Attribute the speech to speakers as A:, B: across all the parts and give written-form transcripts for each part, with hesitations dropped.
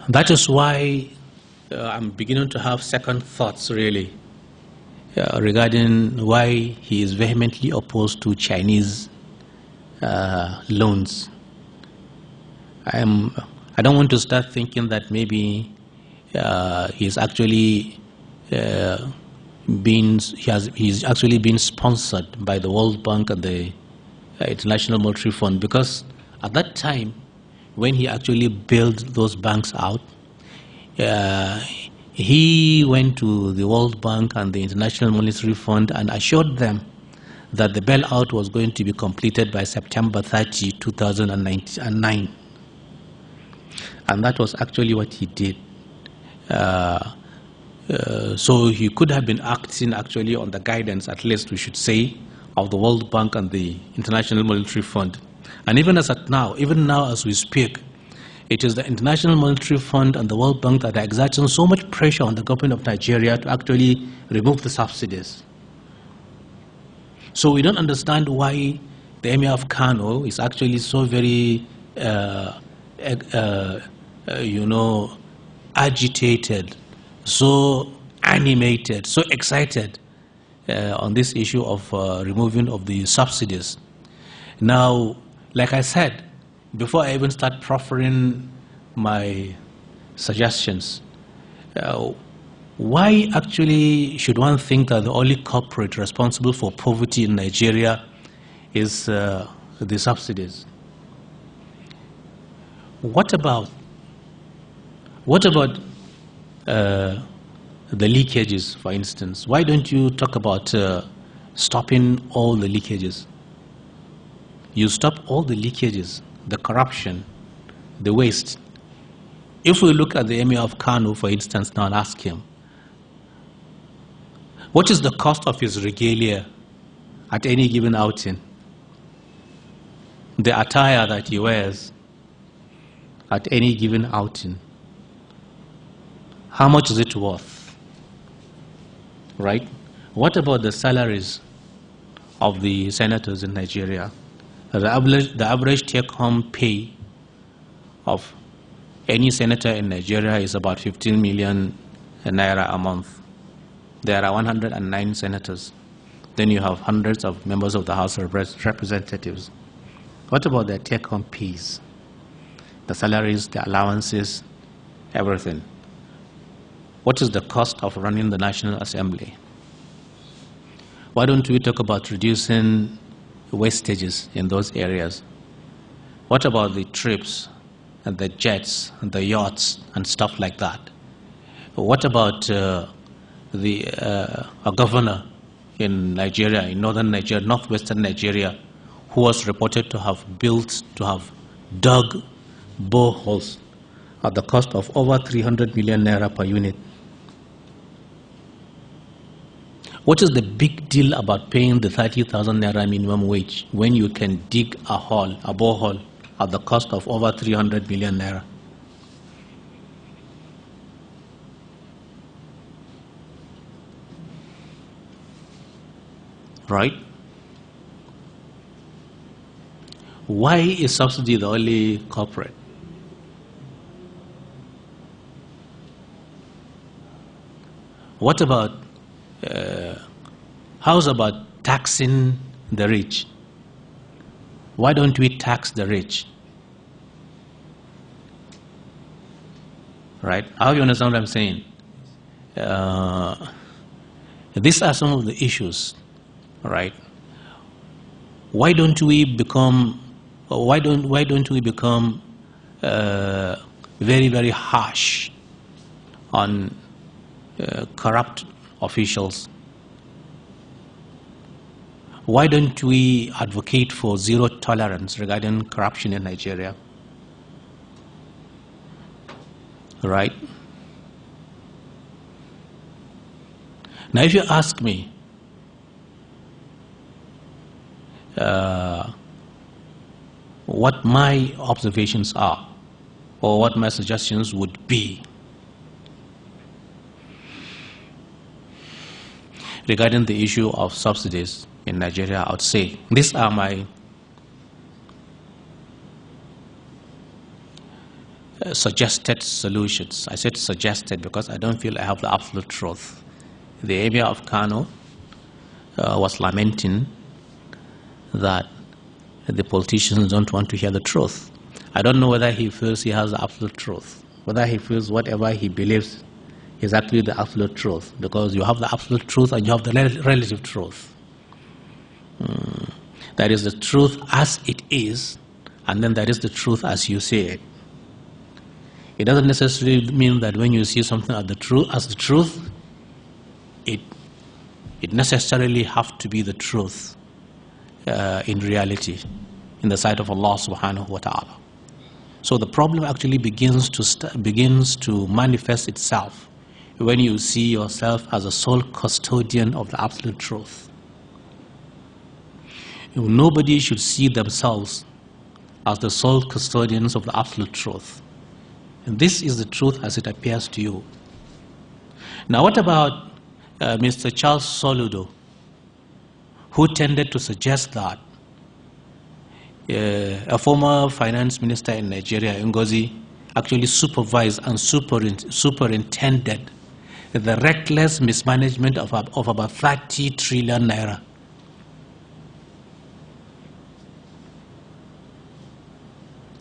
A: That is why I'm beginning to have second thoughts, really, regarding why he is vehemently opposed to Chinese loans. I don't want to start thinking that maybe he's actually he's actually been sponsored by the World Bank and the International Monetary Fund, because at that time, when he actually built those banks out, he went to the World Bank and the International Monetary Fund and assured them that the bailout was going to be completed by September 30, 2009. And that was actually what he did. So he could have been acting actually on the guidance, at least we should say, of the World Bank and the International Monetary Fund. And even now as we speak, it is the International Monetary Fund and the World Bank that are exerting so much pressure on the government of Nigeria to actually remove the subsidies. So we don't understand why the Emir of Kano is actually so very, agitated, so animated, so excited on this issue of removing of the subsidies. Now, like I said, before I even start proffering my suggestions, why actually should one think that the only culprit responsible for poverty in Nigeria is the subsidies? What about the leakages, for instance? Why don't you talk about stopping all the leakages? You stop all the leakages, the corruption, the waste. If we look at the Emir of Kano, for instance, now and ask him, what is the cost of his regalia at any given outing? The attire that he wears at any given outing. How much is it worth? Right? What about the salaries of the senators in Nigeria? The average take-home pay of any senator in Nigeria is about 15 million naira a month. There are 109 senators. Then you have hundreds of members of the House of Representatives. What about their take-home pays? The salaries, the allowances, everything. What is the cost of running the National Assembly? Why don't we talk about reducing wastages in those areas? What about the trips and the jets and the yachts and stuff like that? What about a governor in Nigeria, in northern Nigeria, northwestern Nigeria, who was reported to have dug boreholes at the cost of over 300 million naira per unit? What is the big deal about paying the 30,000 naira minimum wage when you can dig a borehole at the cost of over 300 million naira? Right? Why is subsidy the only culprit? What about, how's about taxing the rich? Why don't we tax the rich? Right? How do you understand what I'm saying? These are some of the issues, right? Why don't we become very, very harsh on corrupt officials? Why don't we advocate for zero tolerance regarding corruption in Nigeria? Right? Now, if you ask me, what my observations are, or what my suggestions would be regarding the issue of subsidies in Nigeria, I would say these are my suggested solutions. I said suggested because I don't feel I have the absolute truth. The EMIR of KANO was lamenting that the politicians don't want to hear the truth. I don't know whether he feels he has the absolute truth, whether he feels whatever he believes is actually the absolute truth, because you have the absolute truth and you have the relative truth. That is the truth as it is, and then that is the truth as you see it. It doesn't necessarily mean that when you see something as the truth, it necessarily have to be the truth in reality, in the sight of Allah subhanahu wa ta'ala. So the problem actually begins to manifest itself when you see yourself as a sole custodian of the absolute truth. Nobody should see themselves as the sole custodians of the absolute truth. And this is the truth as it appears to you. Now what about Mr. Charles Soludo, who tended to suggest that a former finance minister in Nigeria, Ngozi, actually supervised and superintended the reckless mismanagement of about 30 trillion naira.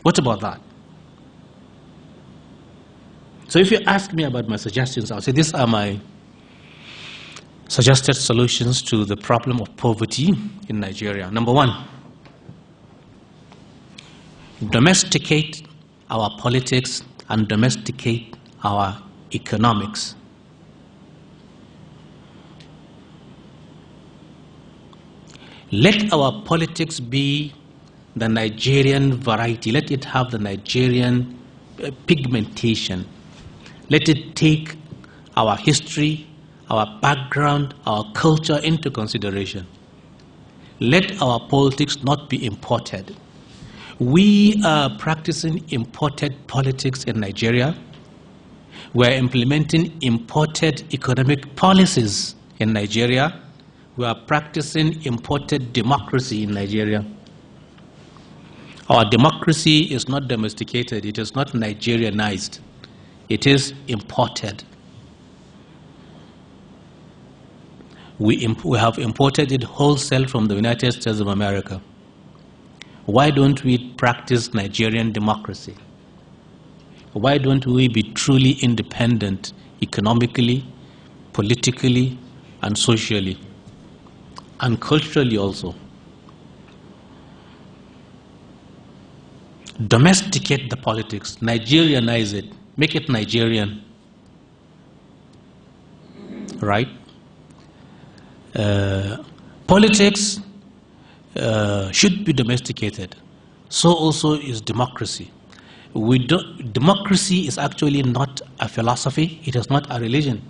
A: What about that? So if you ask me about my suggestions, I'll say these are my suggested solutions to the problem of poverty in Nigeria. Number one, domesticate our politics and domesticate our economics. Let our politics be the Nigerian variety. Let it have the Nigerian pigmentation. Let it take our history, our background, our culture into consideration. Let our politics not be imported. We are practicing imported politics in Nigeria. We are implementing imported economic policies in Nigeria. We are practicing imported democracy in Nigeria. Our democracy is not domesticated. It is not Nigerianized. It is imported. We have imported it wholesale from the United States of America. Why don't we practice Nigerian democracy? Why don't we be truly independent economically, politically, and socially, and culturally also? Domesticate the politics, Nigerianize it, make it Nigerian, right? Politics should be domesticated. So also is democracy. Democracy is actually not a philosophy. It is not a religion.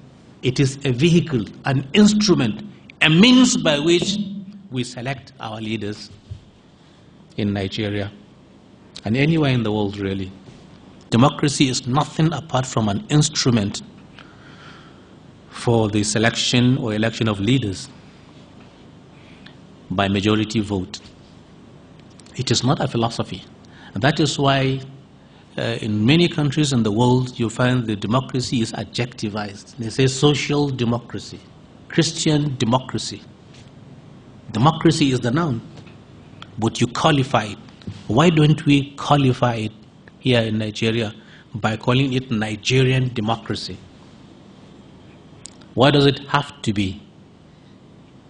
A: It is a vehicle, an instrument, a means by which we select our leaders in Nigeria and anywhere in the world, really. Democracy is nothing apart from an instrument for the selection or election of leaders by majority vote. It is not a philosophy. And that is why in many countries in the world you find the democracy is adjectivized. They say social democracy, Christian democracy. Democracy is the noun, but you qualify it. Why don't we qualify it here in Nigeria by calling it Nigerian democracy? Why does it have to be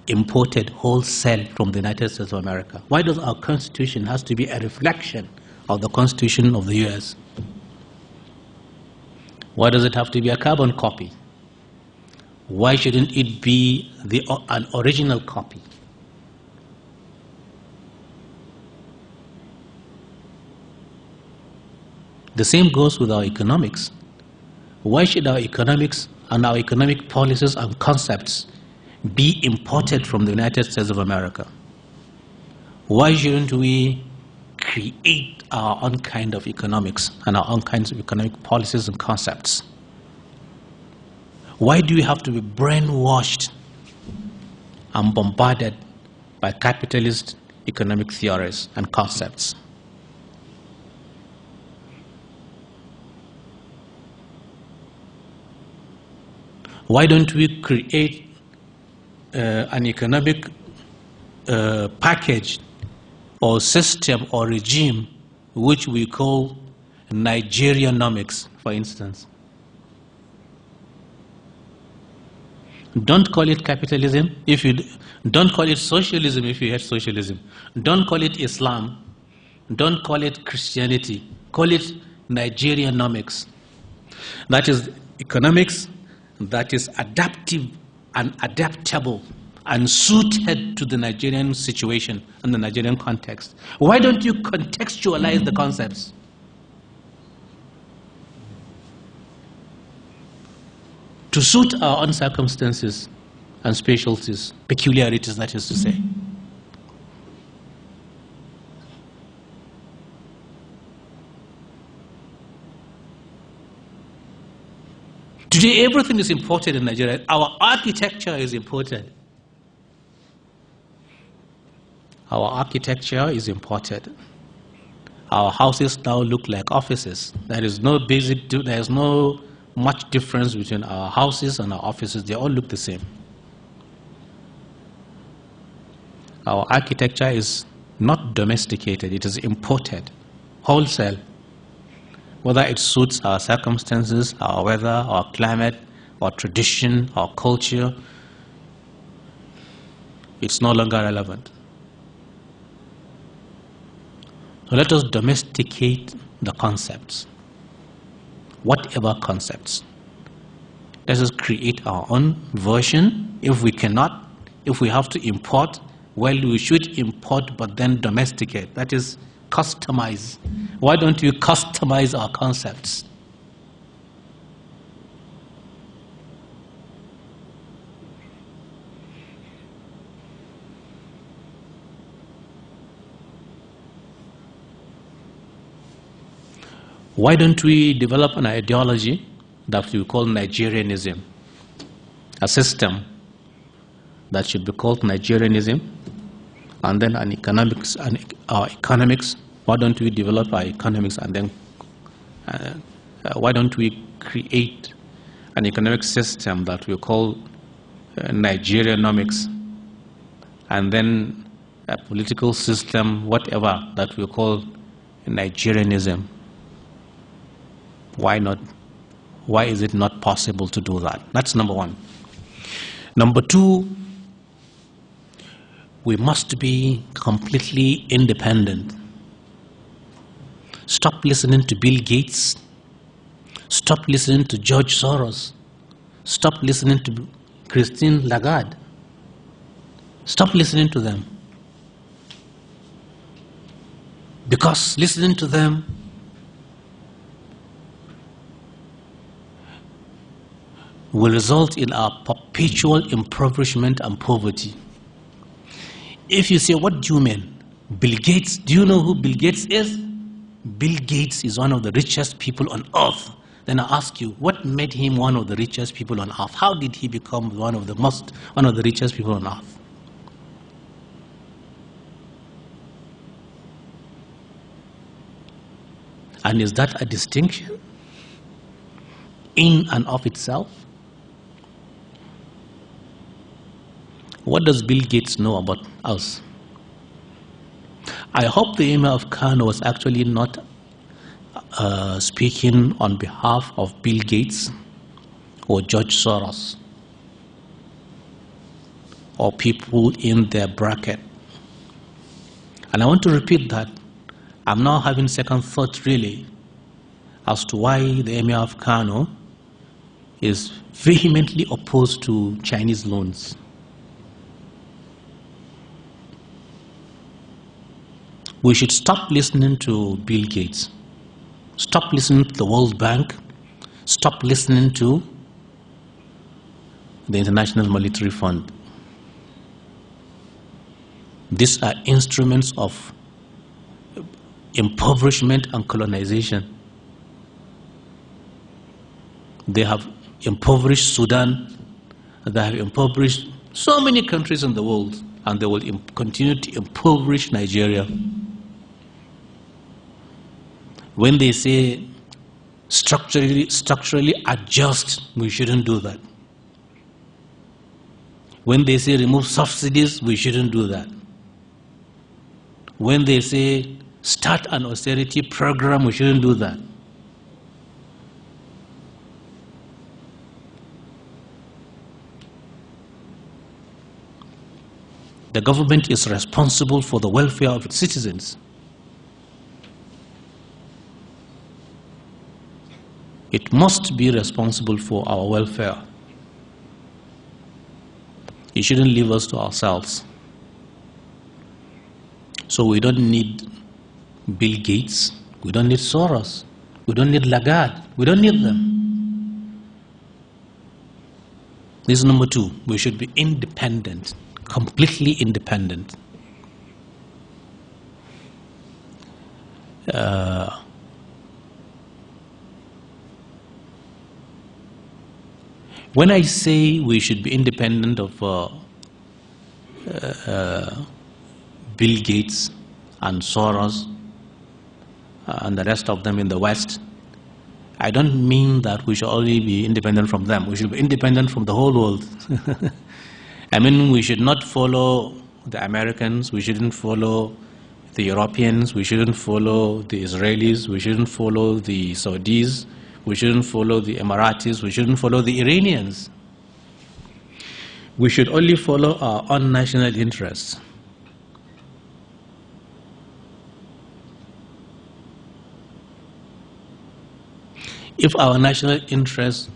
A: imported wholesale from the United States of America? Why does our Constitution have to be a reflection of the Constitution of the US? Why does it have to be a carbon copy? Why shouldn't it be an original copy? The same goes with our economics. Why should our economics and our economic policies and concepts be imported from the United States of America? Why shouldn't we create our own kind of economics and our own kinds of economic policies and concepts? Why do we have to be brainwashed and bombarded by capitalist economic theories and concepts? Why don't we create an economic package or system or regime which we call Nigerianomics, for instance? Don't call it capitalism if you don't call it socialism if you hate socialism. Don't call it Islam. Don't call it Christianity. Call it Nigerianomics. That is economics that is adaptive and adaptable and suited to the Nigerian situation and the Nigerian context. Why don't you contextualize the concepts? To suit our own circumstances and specialties, peculiarities, that is to say. Today, everything is imported in Nigeria. Our architecture is imported. Our architecture is imported. Our houses now look like offices. There is no much difference between our houses and our offices. They all look the same. Our architecture is not domesticated, it is imported, wholesale. Whether it suits our circumstances, our weather, our climate, our tradition, our culture, it's no longer relevant. So let us domesticate the concepts. Whatever concepts. Let us create our own version. If we cannot, if we have to import, well, we should import but then domesticate. That is, customize. Why don't you customize our concepts? Why don't we develop an ideology that we call Nigerianism? A system that should be called Nigerianism, and then an economics, our economics. Why don't we develop our economics, and then why don't we create an economic system that we call Nigerianomics, and then a political system, whatever, that we call Nigerianism? Why not? Why is it not possible to do that? That's number one. Number two, we must be completely independent. Stop listening to Bill Gates. Stop listening to George Soros. Stop listening to Christine Lagarde. Stop listening to them. Because listening to them will result in our perpetual impoverishment and poverty. If you say, what do you mean? Bill Gates, do you know who Bill Gates is? Bill Gates is one of the richest people on earth. Then I ask you, what made him one of the richest people on earth? How did he become one of the richest people on earth? And is that a distinction in and of itself? What does Bill Gates know about us? I hope the EMIR of KANO was actually not speaking on behalf of Bill Gates or George Soros or people in their bracket. And I want to repeat that. I'm now having second thought really as to why the EMIR of KANO is vehemently opposed to Chinese loans. We should stop listening to Bill Gates. Stop listening to the World Bank. Stop listening to the International Monetary Fund. These are instruments of impoverishment and colonization. They have impoverished Sudan. They have impoverished so many countries in the world, and they will continue to impoverish Nigeria. When they say structurally adjust, we shouldn't do that. When they say remove subsidies, we shouldn't do that. When they say start an austerity program, we shouldn't do that. The government is responsible for the welfare of its citizens. It must be responsible for our welfare. It shouldn't leave us to ourselves. So we don't need Bill Gates, we don't need Soros, we don't need Lagarde, we don't need them. This is number two. We should be independent, completely independent. When I say we should be independent of Bill Gates and Soros and the rest of them in the West, I don't mean that we should only be independent from them. We should be independent from the whole world. I mean, we should not follow the Americans, we shouldn't follow the Europeans, we shouldn't follow the Israelis, we shouldn't follow the Saudis, we shouldn't follow the Emiratis, we shouldn't follow the Iranians. We should only follow our own national interests. If our national interests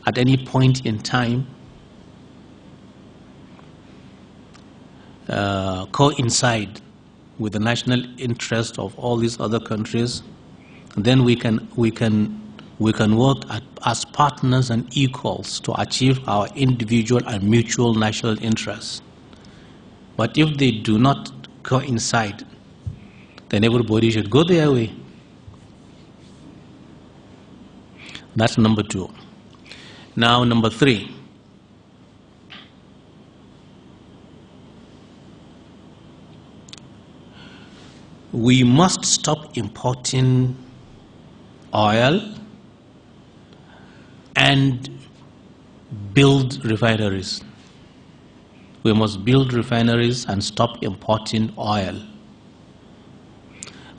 A: at any point in time coincide with the national interest of all these other countries, then we can work as partners and equals to achieve our individual and mutual national interests. But if they do not coincide, then everybody should go their way. That's number two. Now, number three. We must stop importing oil and build refineries. We must build refineries and stop importing oil.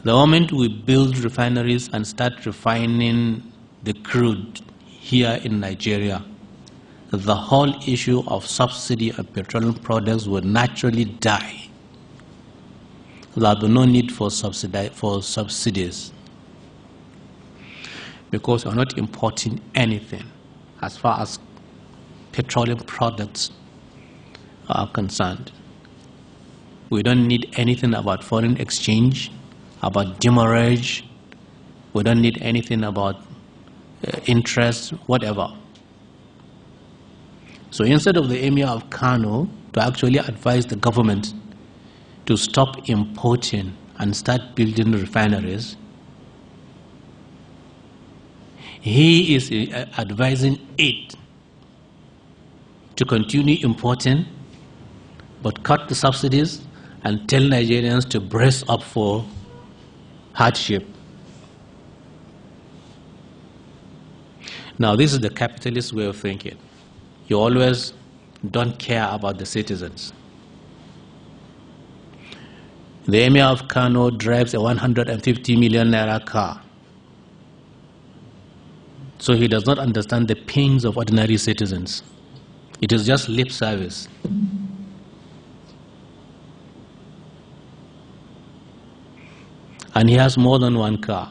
A: The moment we build refineries and start refining the crude here in Nigeria, the whole issue of subsidy of petroleum products will naturally die. There will be no need for subsidies, because we are not importing anything as far as petroleum products are concerned. We don't need anything about foreign exchange, about demurrage. We don't need anything about interest, whatever. So instead of the EMIR of KANO to actually advise the government to stop importing and start building refineries, he is advising it to continue importing but cut the subsidies and tell Nigerians to brace up for hardship. Now, this is the capitalist way of thinking. You always don't care about the citizens. The Emir of Kano drives a 150 million naira car. So he does not understand the pains of ordinary citizens. It is just lip service. And he has more than one car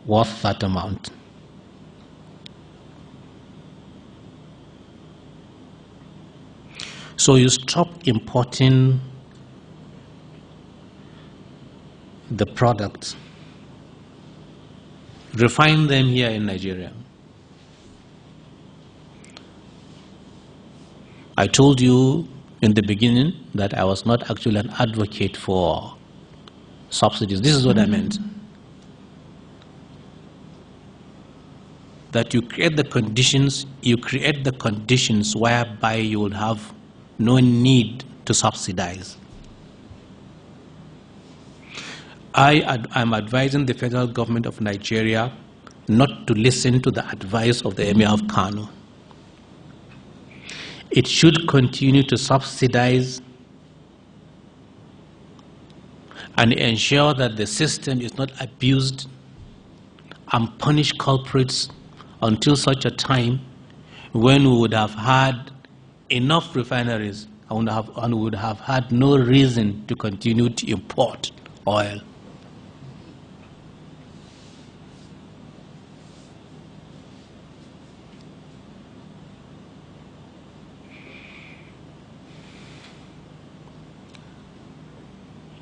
A: worth that amount. So you stop importing the products, refine them here in Nigeria. I told you in the beginning that I was not actually an advocate for subsidies. This is what I meant. That you create the conditions whereby you will have no need to subsidize. I'm advising the federal government of Nigeria not to listen to the advice of the Emir of Kano. It should continue to subsidize and ensure that the system is not abused and punish culprits until such a time when we would have had enough refineries and would have had no reason to continue to import oil.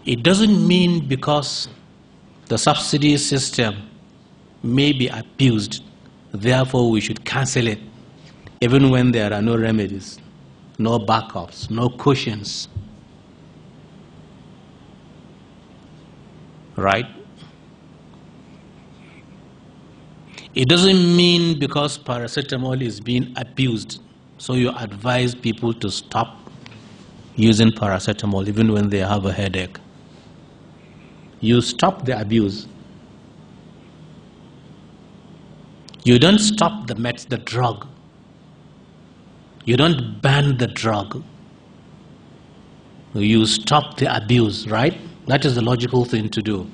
A: It doesn't mean because the subsidy system may be abused, therefore we should cancel it, even when there are no remedies, no backups, no cushions. Right? It doesn't mean because paracetamol is being abused, so you advise people to stop using paracetamol even when they have a headache. You stop the abuse. You don't stop the drug. You don't ban the drug. You stop the abuse, right? That is the logical thing to do.